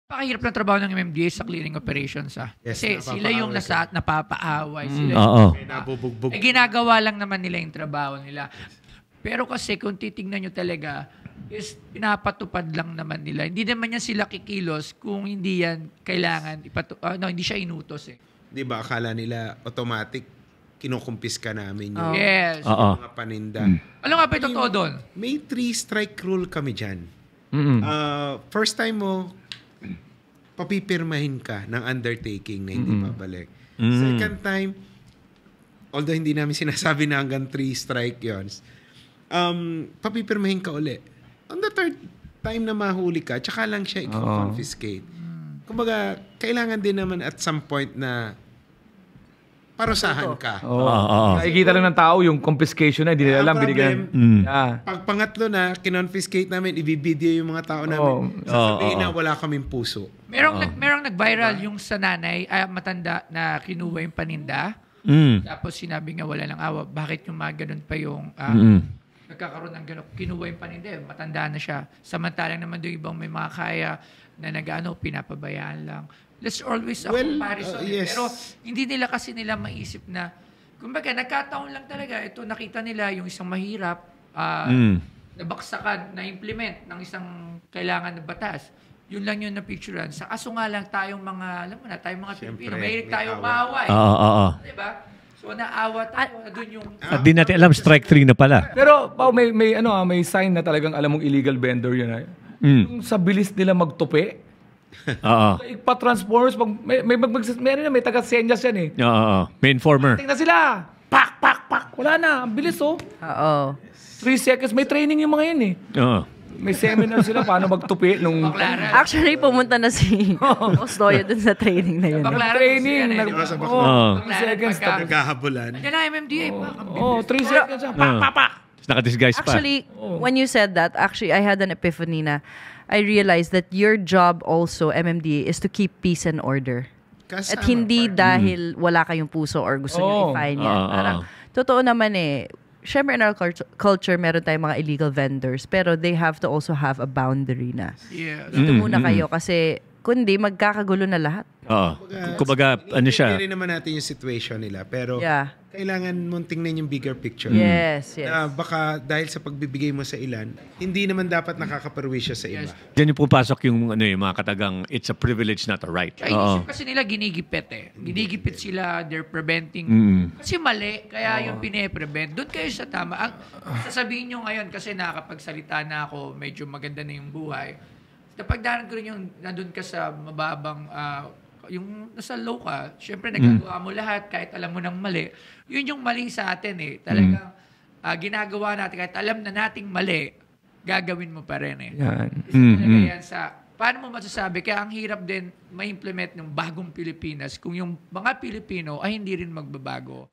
Pakahirap ng trabaho ng MMDA sa clearing operations Yes, Kasi sila yung napapaaway. Sila May nabubugbog. ginagawa lang naman nila yung trabaho nila. Pero kasi kung titignan nyo talaga, is pinapatupad lang naman nila. Hindi naman yan sila kikilos kung hindi yan kailangan, hindi siya inutos eh. Di ba, akala nila automatic, kinukumpis ka namin yung Yes. mga paninda. Alam nga ba yung totoo doon? May 3-strike rule kami dyan. First time mo, papipirmahin ka ng undertaking na hindi babalik. Second time, although hindi namin sinasabi na hanggang 3 strike yun, papipirmahin ka uli. On the third time na mahuli ka, tsaka lang siya i-confiscate. Kumbaga, kailangan din naman at some point na parusahan ka. Nakikita lang ng tao yung confiscation na, hindi nila alam, binigyan. Pag pangatlo na, kinonfiscate namin, ibibideo yung mga tao namin. Sasabihin na wala kaming puso. Merong nag-viral yung sa nanay, matanda na kinuha yung paninda. Tapos sinabi nga wala lang awa. Bakit yung mga ganun pa yung nagkakaroon ng ganun? Kinuha yung paninda, matanda na siya. Samantalang naman doon ibang may mga kaya na pinapabayaan lang. There's always a comparison. Yes. Pero hindi nila kasi maisip na, kumbaga, nagkataon lang talaga. Ito, nakita nila yung isang mahirap, nabaksakan, na-implement ng isang kailangan na batas. Yun lang yung na-picturean. Sa kaso nga lang tayong mga, alam mo na, tayong mga Pilipino, mahilig tayong maaway. Diba? So, naawa tayo. Doon yung... At di natin alam, strike 3 na pala. Pero, Pao, may sign na talagang alam mong illegal vendor yun. Yung sa bilis nila magtupi, pa-transformers, may taga-senyas yan eh. May informer. Tingnan sila! Pak, pak, pak! Wala na, ang bilis oh. 3 seconds, may training yung mga yan eh. May seminar sila paano magtupi nung... Actually, pumunta na si Ostoyo dun sa training na yun. Training. 3 seconds. Nagkahabulan. Yan na, MMDA. 3 seconds. Pak, pak, pak! Naka-disguise pa. Actually, when you said that, I had an epiphany na I realized that your job also, MMDA, is to keep peace and order. At hindi dahil wala kayong puso or gusto nyo i-fine yan. Parang, totoo naman eh, syempre in our culture, meron tayong mga illegal vendors, pero they have to also have a boundary na. Yes. Dito muna kayo kasi kundi magkakagulo na lahat. Kumbaga, ano siya? Hindi rin naman natin yung situation nila, pero kailangan mong tingnan yung bigger picture. Yes. Na baka dahil sa pagbibigay mo sa ilan, hindi naman dapat nakakaperwisyo sa iba. Diyan yung pupasok yung mga katagang, it's a privilege not a right. Inisip kasi nila ginigipit eh. Ginigipit sila, they're preventing. Kasi mali, kaya yung pine-prevent. Doon kayo sa tama. Sasabihin nyo ngayon, kasi nakakapagsalita na ako, medyo maganda na yung buhay. Napagdaanan ko rin yung nandun ka sa mababang, yung nasa low ka, syempre nagagawa mo lahat kahit alam mo ng mali. Yun yung mali sa atin eh. Talagang ginagawa natin kahit alam na nating mali, gagawin mo pa rin eh. Yan sa, paano mo masasabi? Kaya ang hirap din ma-implement ng bagong Pilipinas kung yung mga Pilipino ay hindi rin magbabago.